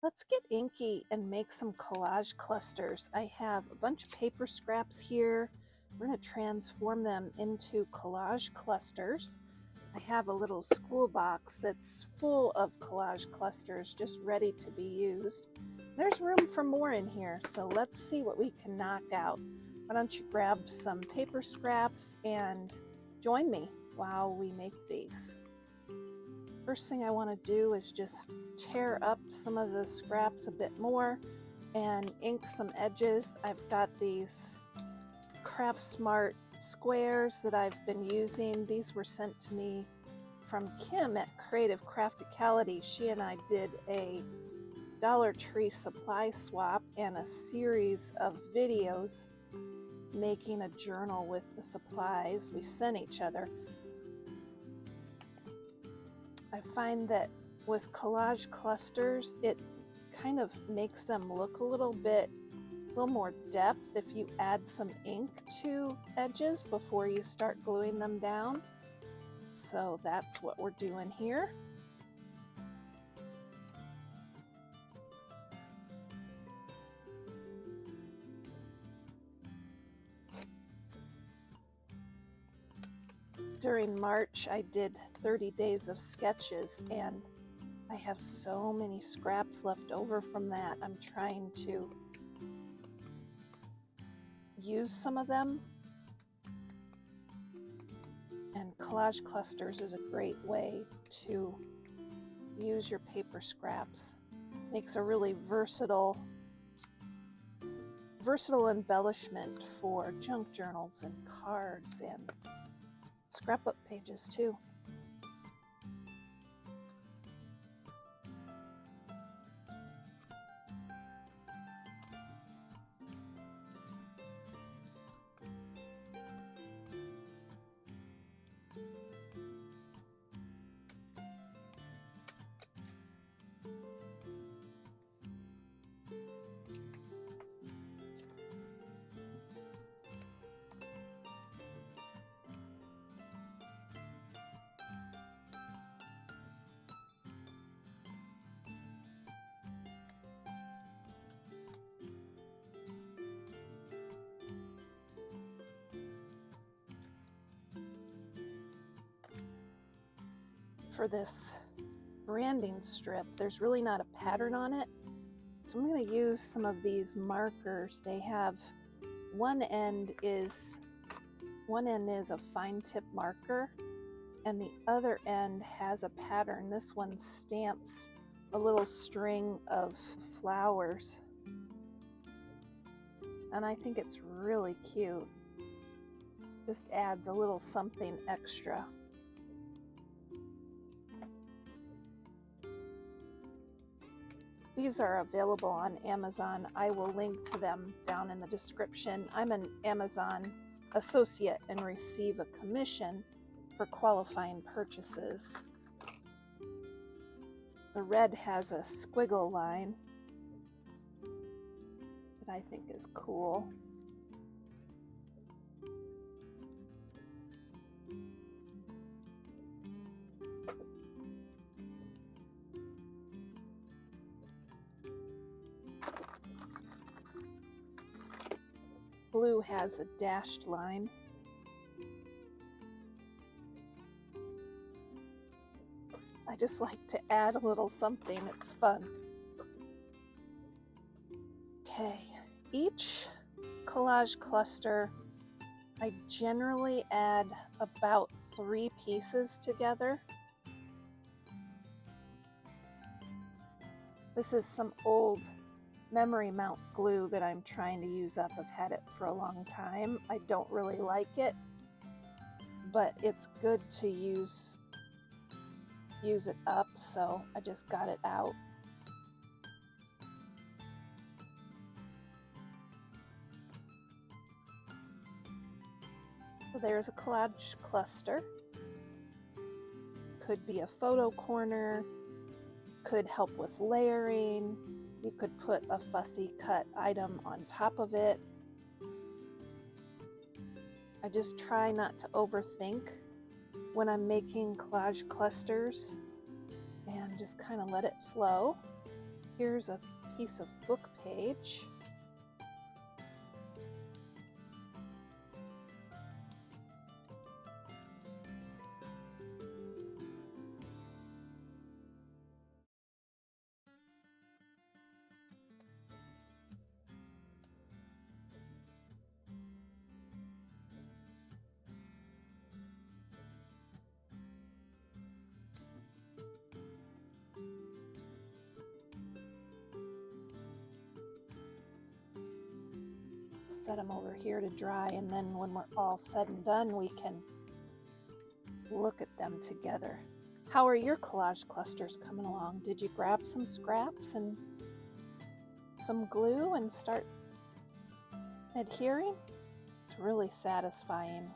Let's get inky and make some collage clusters. I have a bunch of paper scraps here. We're going to transform them into collage clusters. I have a little school box that's full of collage clusters just ready to be used. There's room for more in here, so let's see what we can knock out. Why don't you grab some paper scraps and join me while we make these. First thing I want to do is just tear up some of the scraps a bit more and ink some edges. I've got these Craft Smart squares that I've been using. These were sent to me from Kim at Creative Crafticality. She and I did a Dollar Tree supply swap and a series of videos making a journal with the supplies we sent each other. I find that with collage clusters, it kind of makes them look a little more depth if you add some ink to edges before you start gluing them down. So that's what we're doing here. During March, I did 30 days of sketches, and I have so many scraps left over from that. I'm trying to use some of them, and collage clusters is a great way to use your paper scraps. Makes a really versatile embellishment for junk journals and cards and scrapbook pages too. For this branding strip, there's really not a pattern on it, so I'm going to use some of these markers. They have one end is a fine tip marker, and the other end has a pattern. This one stamps a little string of flowers, and I think it's really cute. Just adds a little something extra. These are available on Amazon. I will link to them down in the description. I'm an Amazon associate and receive a commission for qualifying purchases. The red has a squiggle line that I think is cool. Blue has a dashed line. I just like to add a little something, it's fun. Okay, each collage cluster, I generally add about 3 pieces together. This is some old memory mount glue that I'm trying to use up. I've had it for a long time. I don't really like it, but it's good to use it up, so I just got it out. So there's a collage cluster. Could be a photo corner, could help with layering. You could put a fussy cut item on top of it. I just try not to overthink when I'm making collage clusters and just kind of let it flow. Here's a piece of book page. Set them over here to dry, and then when we're all said and done, we can look at them together. How are your collage clusters coming along? Did you grab some scraps and some glue and start adhering? It's really satisfying.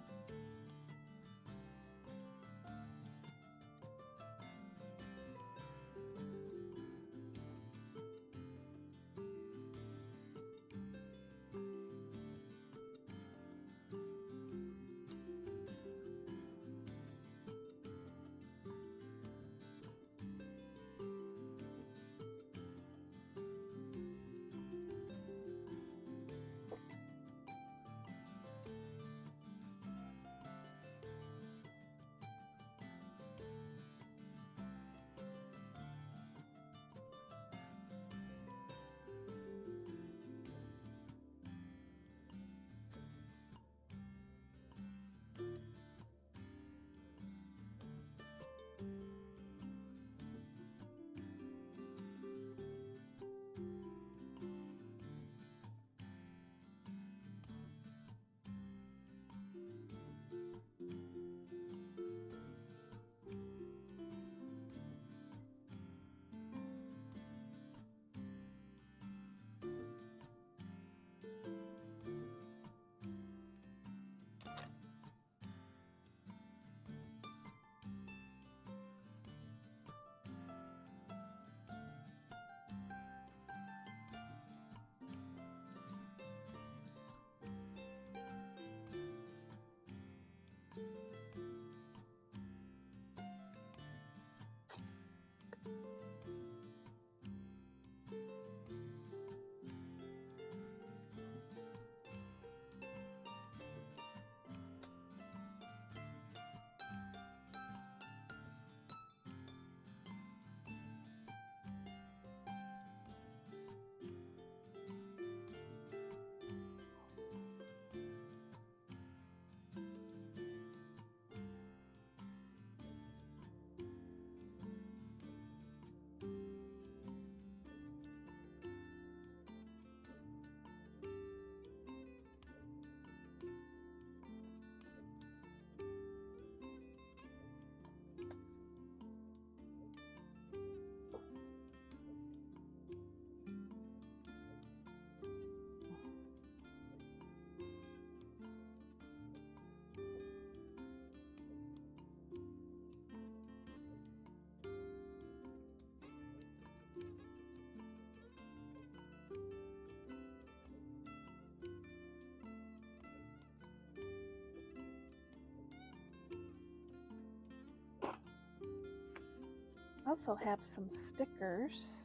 I also have some stickers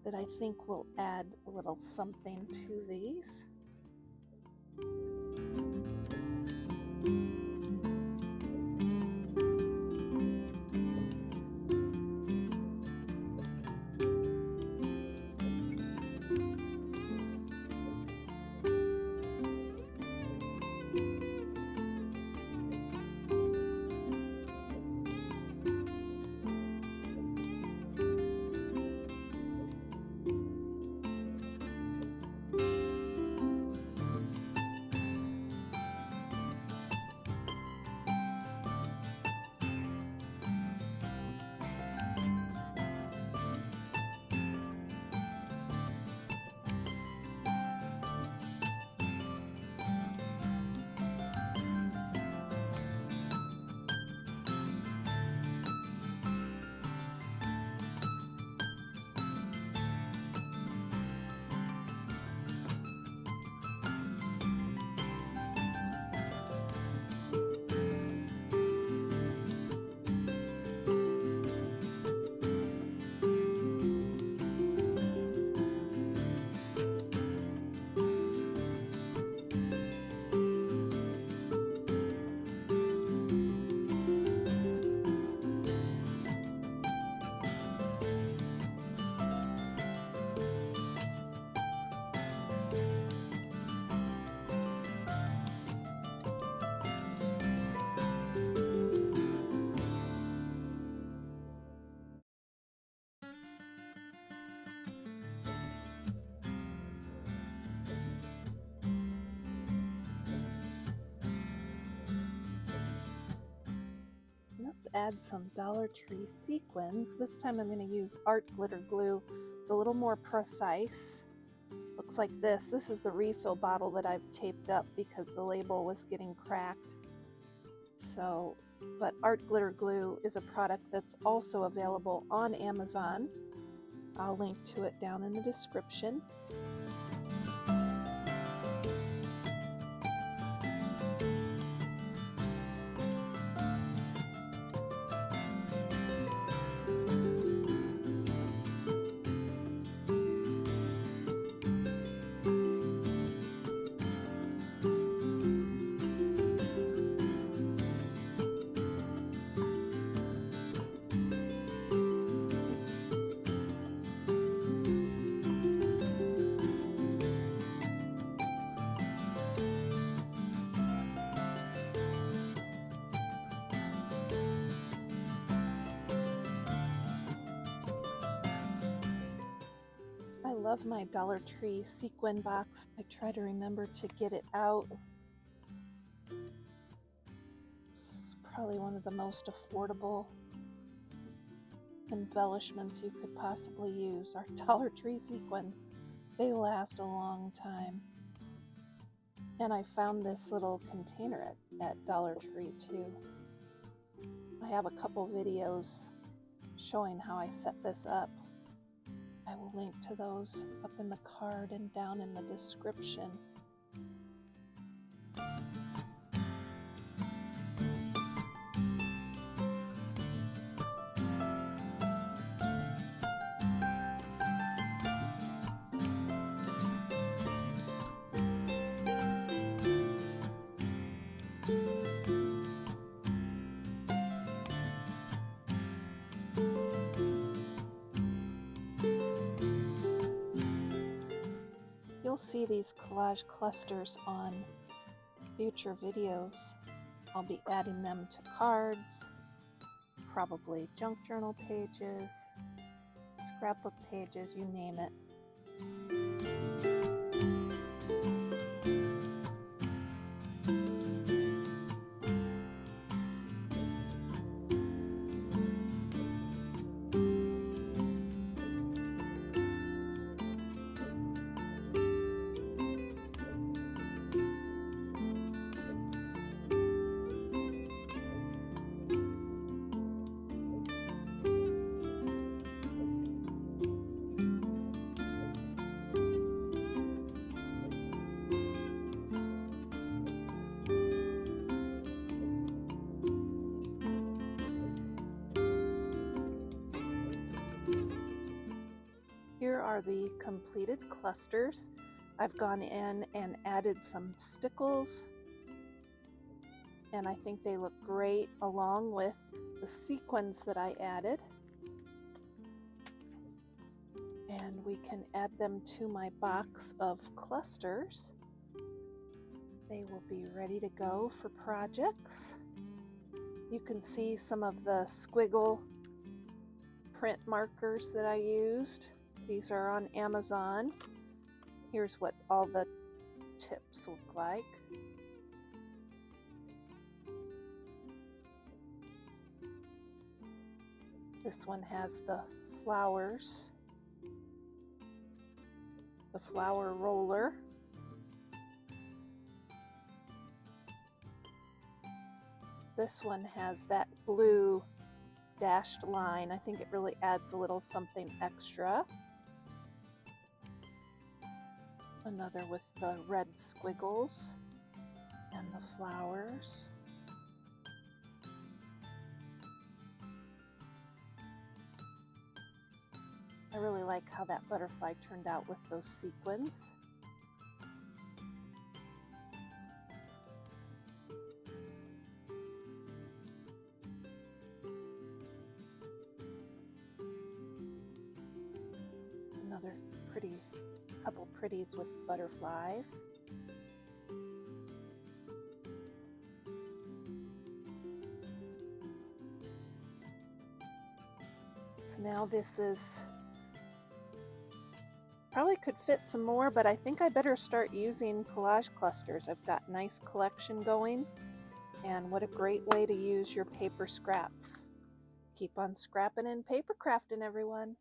that I think will add a little something to these. add some Dollar Tree sequins. This time I'm going to use art glitter glue. It's a little more precise. Looks like this. This is the refill bottle that I've taped up because the label was getting cracked. So, but art glitter glue is a product that's also available on Amazon. I'll link to it down in the description. I love my Dollar Tree sequin box. I try to remember to get it out. It's probably one of the most affordable embellishments you could possibly use. Our Dollar Tree sequins, they last a long time. And I found this little container at Dollar Tree too. I have a couple videos showing how I set this up. I will link to those up in the card and down in the description. You'll see these collage clusters on future videos. I'll be adding them to cards, probably junk journal pages, scrapbook pages, you name it. Here are the completed clusters. I've gone in and added some stickles, and I think they look great along with the sequins that I added. And we can add them to my box of clusters. They will be ready to go for projects. You can see some of the squiggle print markers that I used. These are on Amazon. Here's what all the tips look like. This one has the flowers, the flower roller. This one has that blue dashed line. I think it really adds a little something extra. Another with the red squiggles and the flowers. I really like how that butterfly turned out with those sequins. It's another couple pretties with butterflies. So now this is, probably could fit some more, but I think I better start using collage clusters. I've got a nice collection going. And what a great way to use your paper scraps. Keep on scrapping and paper crafting, everyone.